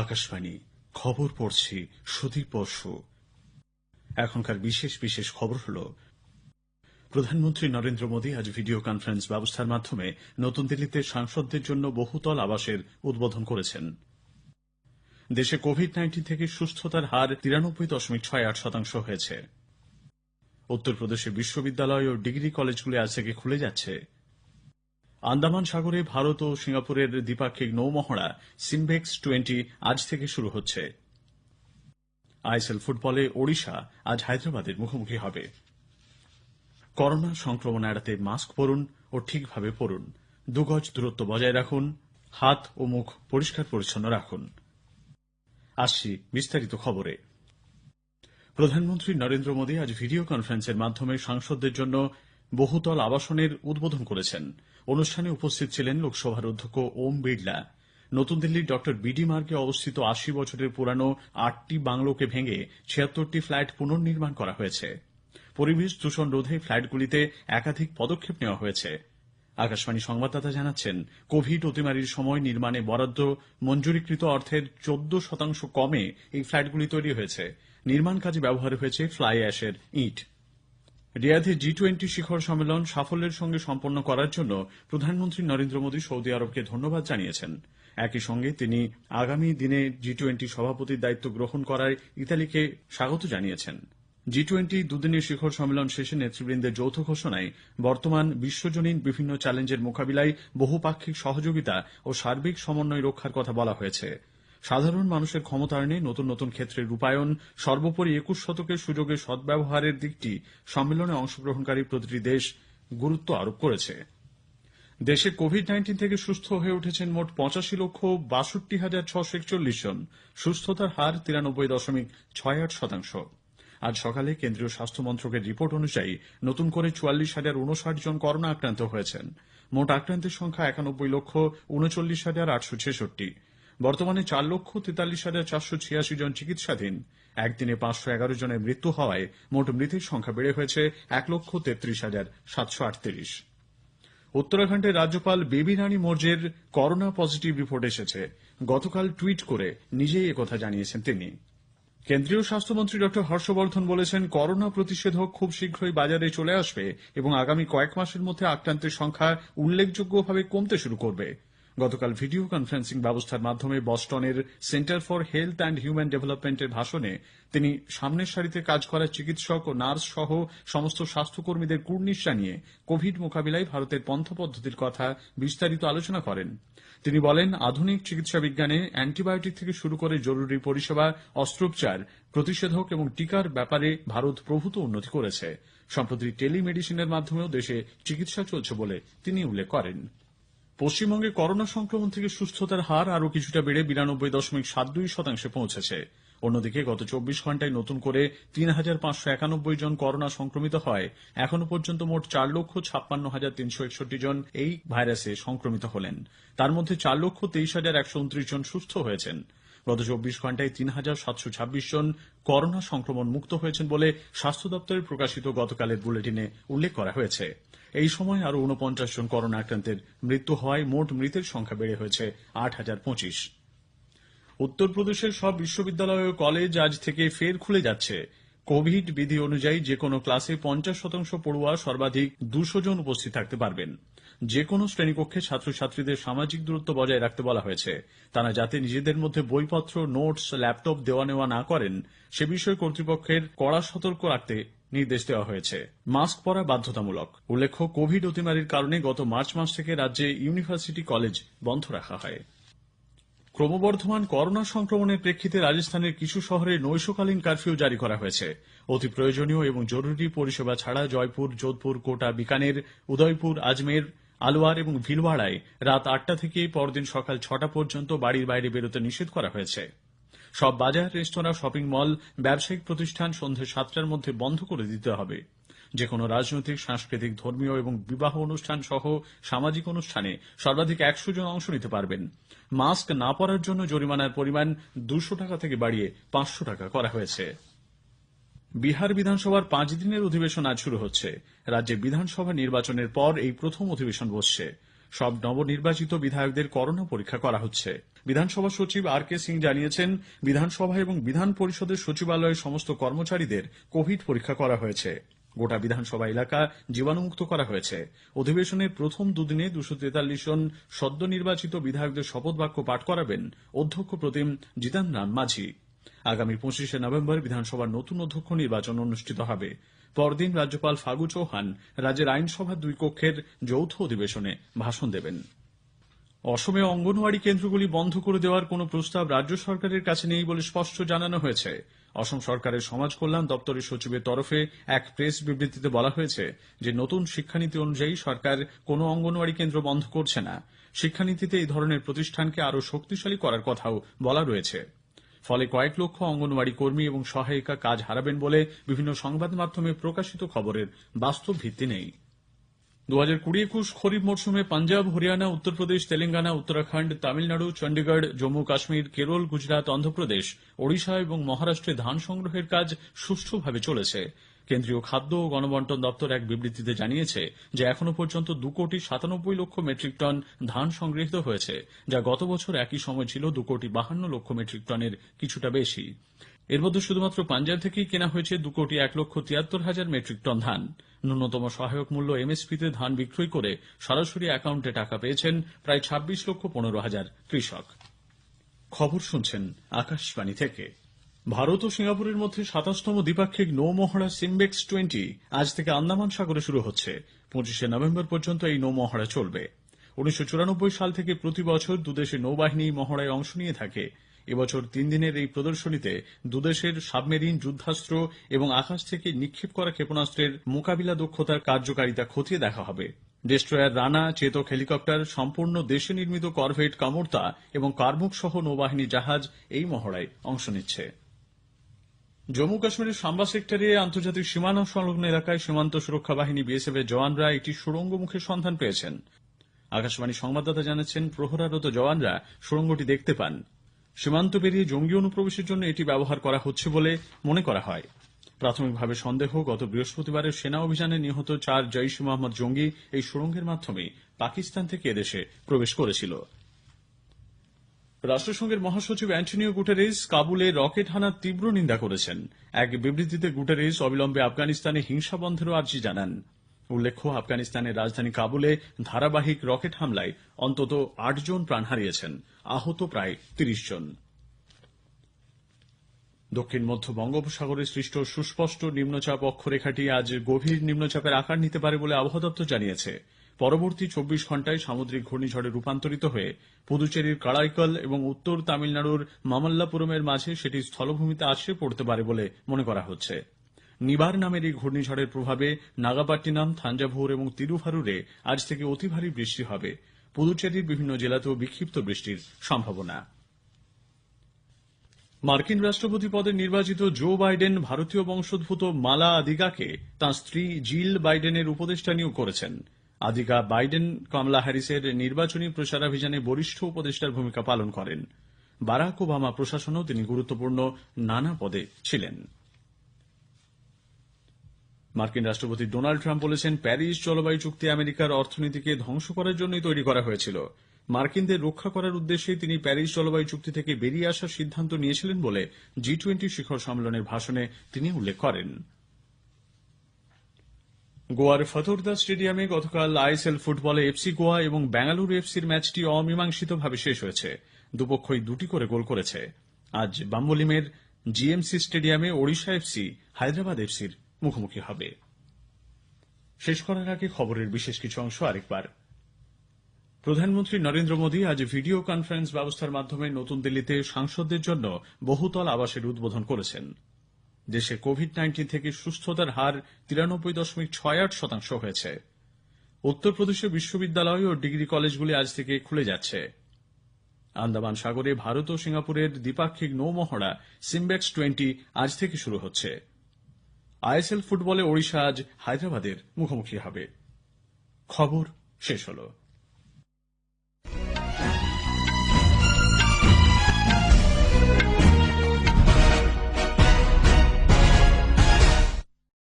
আকাশবাণী খবর পড়ছি সুদীপ বসু। এখনকার বিশেষ বিশেষ খবর হল, প্রধানমন্ত্রী নরেন্দ্র মোদী আজ ভিডিও কনফারেন্স ব্যবস্থার মাধ্যমে নতুন দিল্লিতে সাংসদদের জন্য বহুতল আবাসের উদ্বোধন করেছেন। দেশে কোভিড-19 থেকে সুস্থতার হার 93.68% হয়েছে। উত্তরপ্রদেশে বিশ্ববিদ্যালয় ও ডিগ্রি কলেজগুলি আজ থেকে খুলে যাচ্ছে। আন্দামান সাগরে ভারত ও সিঙ্গাপুরের দ্বিপাক্ষিক নৌমহড়া সিমভেক্স 20 আজ থেকে শুরু হচ্ছে। আইএসএল ফুটবলে ওড়িশা আজ হায়দ্রাবাদের মুখোমুখি হবে। করোনা সংক্রমণ এড়াতে মাস্ক পরুন ও ঠিকভাবে পরুন, 2 গজ দূরত্ব বজায় রাখুন, হাত ও মুখ পরিষ্কার পরিচ্ছন্ন রাখুন। আসছি বিস্তারিত খবরে। প্রধানমন্ত্রী নরেন্দ্র মোদী আজ ভিডিও কনফারেন্সের মাধ্যমে সাংসদদের জন্য বহুতল আবাসনের উদ্বোধন করেছেন। অনুষ্ঠানে উপস্থিত ছিলেন লোকসভার অধ্যক্ষ ওম বিড়লা। নতুন দিল্লির ডক্টর বিডি মার্গে অবস্থিত 80 বছরের পুরানো 8টি বাংলোকে ভেঙে 76টি ফ্ল্যাট পুনর্নির্মাণ করা হয়েছে। পরিবেশ দূষণ রোধে ফ্ল্যাটগুলিতে একাধিক পদক্ষেপ নেওয়া হয়েছে। আকাশবাণী সংবাদদাতা জানাচ্ছেন, কোভিড অতিমারির সময় নির্মাণে বরাদ্দ মঞ্জুরিকৃত অর্থের 14% কমে এই ফ্ল্যাটগুলি তৈরি হয়েছে। নির্মাণ কাজে ব্যবহার হয়েছে ফ্লাই অ্যাশের ইট। রিয়াধে G20 শিখর সম্মেলন সাফল্যের সঙ্গে সম্পন্ন করার জন্য প্রধানমন্ত্রী নরেন্দ্র মোদী সৌদি আরবকে ধন্যবাদ জানিয়েছেন। একই সঙ্গে তিনি আগামী দিনে G20 সভাপতির দায়িত্ব গ্রহণ করায় ইতালিকে স্বাগত জানিয়েছেন। G20 দুদিনের শিখর সম্মেলন শেষে নেতৃবৃন্দের যৌথ ঘোষণায় বর্তমান বিশ্বজনীন বিভিন্ন চ্যালেঞ্জের মোকাবিলায় বহুপাক্ষিক সহযোগিতা ও সার্বিক সমন্বয় রক্ষার কথা বলা হয়েছে। সাধারণ মানুষের ক্ষমতায়নে নতুন নতুন ক্ষেত্রের রূপায়ণ, সর্বোপরি 21 শতকের সুযোগের সদ্ব্যবহারের দিকটি সম্মেলনে অংশগ্রহণকারী প্রতিটি দেশ গুরুত্ব আরোপ করেছে। দেশে কোভিড-19 থেকে সুস্থ হয়ে উঠেছেন মোট 85,62,641 জন। সুস্থতার হার 93.68%। আজ সকালে কেন্দ্রীয় স্বাস্থ্য মন্ত্রকের রিপোর্ট অনুযায়ী নতুন করে 44,059 জন করোনা আক্রান্ত হয়েছেন। মোট আক্রান্তের সংখ্যা 91,39,866। বর্তমানে 4,43,486 জন চিকিৎসাধীন। একদিনে 511 জনের মৃত্যু হওয়ায় মোট মৃতের সংখ্যা বেড়ে হয়েছে 1,33,738। উত্তরাখণ্ডের রাজ্যপাল বেবি রানী মৌর্যের করোনা পজিটিভ রিপোর্ট এসেছে। গতকাল টুইট করে নিজেই একথা জানিয়েছেন তিনি। কেন্দ্রীয় স্বাস্থ্যমন্ত্রী ডক্টর হর্ষবর্ধন বলেছেন, করোনা প্রতিষেধক খুব শীঘ্রই বাজারে চলে আসবে এবং আগামী কয়েক মাসের মধ্যে আক্রান্তের সংখ্যা উল্লেখযোগ্যভাবে কমতে শুরু করবে। গতকাল ভিডিও কনফারেন্সিং ব্যবস্থার মাধ্যমে বস্টনের centre for health and human ডেভেলপমেন্টের ভাষণে তিনি সামনের সারিতে কাজ করা চিকিৎসক ও নার্স সহ সমস্ত স্বাস্থ্যকর্মীদের কুর্নিশ জানিয়ে কোভিড মোকাবিলায় ভারতের পন্থা পদ্ধতির কথা বিস্তারিত আলোচনা করেন। তিনি বলেন, আধুনিক চিকিৎসা বিজ্ঞানে অ্যান্টিবায়োটিক থেকে শুরু করে জরুরি পরিষেবা, অস্ত্রোপচার, প্রতিষেধক এবং টিকার ব্যাপারে ভারত প্রভূত উন্নতি করেছে। সম্প্রতি টেলিমেডিসিনের মাধ্যমেও দেশে চিকিৎসা চলছে বলে তিনি উল্লেখ করেন। পশ্চিমবঙ্গে করোনা সংক্রমণ থেকে সুস্থতার হার আরও কিছুটা বেড়ে 92.72% পৌঁছেছে। অন্যদিকে গত 24 ঘণ্টায় নতুন করে 3,591 জন করোনা সংক্রমিত হয়। এখনো পর্যন্ত মোট 4,56,361 জন এই ভাইরাসে সংক্রমিত হলেন। তার মধ্যে 4,23,129 জন সুস্থ হয়েছেন। গত 24 ঘণ্টায় 3,726 জন করোনা সংক্রমণ মুক্ত হয়েছেন বলে স্বাস্থ্য দপ্তরের প্রকাশিত গতকালের বুলেটিনে উল্লেখ করা হয়েছে। এই সময় আরও 49 জন করোনা আক্রান্তের মৃত্যু হওয়ায় মোট মৃতের সংখ্যা বেড়ে হয়েছে 8,025। উত্তরপ্রদেশের সব বিশ্ববিদ্যালয় ও কলেজ আজ থেকে ফের খুলে যাচ্ছে। কোভিড বিধি অনুযায়ী যে কোনো ক্লাসে 50% পড়ুয়া সর্বাধিক 200 জন উপস্থিত থাকতে পারবেন। যে কোনো শ্রেণীকক্ষে ছাত্রছাত্রীদের সামাজিক দূরত্ব বজায় রাখতে বলা হয়েছে। তারা যাতে নিজেদের মধ্যে বইপত্র, নোটস, ল্যাপটপ দেওয়া নেওয়া না করেন সে বিষয়ে কর্তৃপক্ষের কড়া সতর্ক রাখতে নির্দেশ দেওয়া হয়েছে। মাস্ক পরা বাধ্যতামূলক। উল্লেখ্য, কোভিড অতিমারির কারণে গত মার্চ মাস থেকে রাজ্যে ইউনিভার্সিটি কলেজ বন্ধ রাখা হয়। ক্রমবর্ধমান করোনা সংক্রমণের প্রেক্ষিতে রাজস্থানের কিছু শহরে নৈশকালীন কারফিউ জারি করা হয়েছে। অতি প্রয়োজনীয় এবং জরুরি পরিষেবা ছাড়া জয়পুর, যোধপুর, কোটা, বিকানের, উদয়পুর, আজমের, আলওয়ার এবং ভিলওয়াড়ায় রাত 8টা থেকে পরদিন সকাল 6টা পর্যন্ত বাড়ির বাইরে বেরোতে নিষেধ করা হয়েছে। সব বাজার, রেস্তোরাঁ, শপিং মল, ব্যবসায়িক প্রতিষ্ঠান সন্ধ্যে 7টার মধ্যে বন্ধ করে দিতে হবে। যেকোনো রাজনৈতিক, সাংস্কৃতিক, ধর্মীয় এবং বিবাহ অনুষ্ঠান সহ সামাজিক অনুষ্ঠানে সর্বাধিক 100 জন অংশ নিতে পারবেন। মাস্ক না পরার জন্য জরিমানার পরিমাণ 200 টাকা থেকে বাড়িয়ে 500 টাকা করা হয়েছে। বিহার বিধানসভার 5 দিনের অধিবেশন আজ শুরু হচ্ছে। রাজ্যে বিধানসভা নির্বাচনের পর এই প্রথম অধিবেশন বসছে। সব নবনির্বাচিত বিধায়কদের করোনা পরীক্ষা করা হচ্ছে। বিধানসভা সচিব আর কে সিং জানিয়েছেন, বিধানসভা এবং বিধান পরিষদের সচিবালয়ের সমস্ত কর্মচারীদের কোভিড পরীক্ষা করা হয়েছে। গোটা বিধানসভা এলাকা জীবাণুমুক্ত করা হয়েছে। অধিবেশনের প্রথম দুদিনে 243 জন সদ্য নির্বাচিত বিধায়কদের শপথ বাক্য পাঠ করাবেন অধ্যক্ষ প্রতিম জিতেন্দ্র মাঝি। আগামী 25শে নভেম্বর বিধানসভার নতুন অধ্যক্ষ নির্বাচন অনুষ্ঠিত হবে। পরদিন রাজ্যপাল ফাগু চৌহান রাজ্যের আইনসভার 2 কক্ষের যৌথ অধিবেশনে ভাষণ দেবেন। অসমে অঙ্গনওয়াড়ি কেন্দ্রগুলি বন্ধ করে দেওয়ার কোনো প্রস্তাব রাজ্য সরকারের কাছে নেই বলে স্পষ্ট জানানো হয়েছে। অসম সরকারের সমাজ কল্যাণ দপ্তরের সচিবের তরফে এক প্রেস বিবৃতিতে বলা হয়েছে যে নতুন শিক্ষানীতি অনুযায়ী সরকার কোনো অঙ্গনওয়াড়ি কেন্দ্র বন্ধ করছে না। শিক্ষানীতিতে এই ধরনের প্রতিষ্ঠানকে আরও শক্তিশালী করার কথাও বলা রয়েছে। ফলে কয়েক লক্ষ অঙ্গনওয়াড়ি কর্মী এবং সহায়িকা কাজ হারাবেন বলে বিভিন্ন সংবাদ মাধ্যমে প্রকাশিত খবরের বাস্তব ভিত্তি নেই। 2020-21 খরিফ মরশুমে পাঞ্জাব, হরিয়ানা, উত্তরপ্রদেশ, তেলেঙ্গানা, উত্তরাখণ্ড, তামিলনাড়ু, চণ্ডীগড়, জম্মু কাশ্মীর, কেরল, গুজরাট, অন্ধ্রপ্রদেশ, ওড়িশা এবং মহারাষ্ট্রে ধান সংগ্রহের কাজ সুষ্ঠুভাবে চলেছে। কেন্দ্রীয় খাদ্য ও গণবন্টন দপ্তর এক বিবৃতিতে জানিয়েছে যে এখনো পর্যন্ত 2,97,00,000 মেট্রিক টন ধান সংগৃহীত হয়েছে, যা গত বছর একই সময় ছিল 2,52,00,000 মেট্রিক টনের কিছুটা বেশি। এর মধ্যে শুধুমাত্র পাঞ্জাব থেকেই কেনা হয়েছে 2,01,73,000 মেট্রিক টন ধান। ন্যূনতম সহায়ক মূল্য এমএসপিতে ধান বিক্রয় করে সরাসরি অ্যাকাউন্টে টাকা পেয়েছেন প্রায় 26,15,000 কৃষক। খবর শুনছেন আকাশবাণী থেকে। ভারত ও সিঙ্গাপুরের মধ্যে 27তম দ্বিপাক্ষিক নৌ মহড়া সিমবেক্স 20 আজ থেকে আন্দামান সাগরে শুরু হচ্ছে। 25শে নভেম্বর পর্যন্ত এই নৌ মহড়া চলবে। 1994 সাল থেকে প্রতি বছর দুদেশের নৌবাহিনী মহড়ায় অংশ নিয়ে থাকে। এবছর 3 দিনের এই প্রদর্শনীতে দুদেশের সাবমেরিন, যুদ্ধাস্ত্র এবং আকাশ থেকে নিক্ষেপ করা ক্ষেপণাস্ত্রের মোকাবিলা দক্ষতার কার্যকারিতা খতিয়ে দেখা হবে। ডেস্ট্রয়ার রানা, চেতক হেলিকপ্টার, সম্পূর্ণ দেশে নির্মিত করভেট কামোর্তা এবং কার্মুক সহ নৌবাহিনী জাহাজ এই মহড়ায় অংশ নিচ্ছে। জম্মু কাশ্মীরের সাম্বা সেক্টরে আন্তর্জাতিক সীমানা সংলগ্ন এলাকায় সীমান্ত সুরক্ষা বাহিনী বিএসএফ এর জওয়ানরা একটি সুড়ঙ্গ মুখের সন্ধান পেয়েছেন। আকাশবাণী সংবাদদাতা জানাচ্ছেন, প্রহরারত জওয়ানরা সুড়ঙ্গটি দেখতে পান। সীমান্ত পেরিয়ে জঙ্গি অনুপ্রবেশের জন্য এটি ব্যবহার করা হচ্ছে বলে মনে করা হয়। প্রাথমিকভাবে সন্দেহ, গত বৃহস্পতিবারের সেনা অভিযানে নিহত 4 জৈশ ই মোহাম্মদ জঙ্গি এই সুড়ঙ্গের মাধ্যমে পাকিস্তান থেকে এদেশে প্রবেশ করেছিল। রাষ্ট্রসংঘের মহাসচিব অ্যান্টনিও গুটেরেস কাবুলে রকেট হানার তীব্র নিন্দা করেছেন। এক বিবৃতিতে গুটেরেস অবিলম্বে আফগানিস্তানে হিংসা বন্ধেরও আর্জি জানান। উল্লেখ্য, আফগানিস্তানের রাজধানী কাবুলে ধারাবাহিক রকেট হামলায় অন্তত 8 জন প্রাণ হারিয়েছেন, আহত প্রায় 30 জন। দক্ষিণ মধ্য বঙ্গোপসাগরে সৃষ্ট সুস্পষ্ট নিম্নচাপ অক্ষরেখাটি আজ গভীর নিম্নচাপের আকার নিতে পারে বলে আবহাওয়া দপ্তর জানিয়েছে। পরবর্তী 24 ঘণ্টায় সামুদ্রিক ঘূর্ণিঝড়ে রূপান্তরিত হয়ে পুদুচেরির কাড়াইকল এবং উত্তর তামিলনাড়ুর মামাল্লাপুরমের মাঝে সেটি স্থলভূমিতে আছড়ে পড়তে পারে বলে মনে করা হচ্ছে। নিবার নামের এই ঘূর্ণিঝড়ের প্রভাবে নাগাপাট্টিনাম, থাঞ্জাভুর এবং তিরুভারুরে আজ থেকে অতি ভারী বৃষ্টি হবে। পুদুচেরির বিভিন্ন জেলাতেও বিক্ষিপ্ত বৃষ্টির সম্ভাবনা। মার্কিন রাষ্ট্রপতি পদে নির্বাচিত জো বাইডেন ভারতীয় বংশোদ্ভূত মালা আদিগাকে তাঁর স্ত্রী জিল বাইডেনের উপদেষ্টা নিয়োগ করেছেন। আদিগা বাইডেন কমলা হ্যারিসের নির্বাচনী প্রচারাভিযানে বরিষ্ঠ উপদেষ্টার ভূমিকা পালন করেন। বারাক ওবামা প্রশাসনেও তিনি গুরুত্বপূর্ণ নানা পদে ছিলেন। মার্কিন রাষ্ট্রপতি ডোনাল্ড ট্রাম্প বলেছেন, প্যারিস জলবায়ু চুক্তি আমেরিকার অর্থনীতিকে ধ্বংস করার জন্যই তৈরি করা হয়েছিল। মার্কিনদের রক্ষা করার উদ্দেশ্যে তিনি প্যারিস জলবায়ু চুক্তি থেকে বেরিয়ে আসার সিদ্ধান্ত নিয়েছিলেন বলে G20 শিখর সম্মেলনের ভাষণে তিনি উল্লেখ করেন। গোয়ার ফতোরদা স্টেডিয়ামে গতকাল আইএসএল ফুটবলে এফসি গোয়া এবং বেঙ্গালুরু এফসির ম্যাচটি অমীমাংসিতভাবে শেষ হয়েছে। দুপক্ষই 2টি করে গোল করেছে। আজ বাম্বলিমের জিএমসি স্টেডিয়ামে ওড়িশা এফসি হায়দ্রাবাদ এফসির মুখোমুখি হবে। শেষ করার আগে খবরের বিশেষ কিছু অংশ আরেকবার। প্রধানমন্ত্রী নরেন্দ্র মোদী আজ ভিডিও কনফারেন্স ব্যবস্থার মাধ্যমে নতুন দিল্লিতে সাংসদদের জন্য বহুতল আবাসের উদ্বোধন করেছেন। দেশে কোভিড-19 থেকে সুস্থতার হার 93.68% হয়েছে। উত্তরপ্রদেশে বিশ্ববিদ্যালয় ও ডিগ্রি কলেজগুলি আজ থেকে খুলে যাচ্ছে। আন্দামান সাগরে ভারত ও সিঙ্গাপুরের দ্বিপাক্ষিক নৌ মহড়া সিমবেক্স 20 আজ থেকে শুরু হচ্ছে। আইএসএল ফুটবলে ওড়িশা আজ হায়দ্রাবাদের মুখোমুখি হবে। খবর শেষ হলো।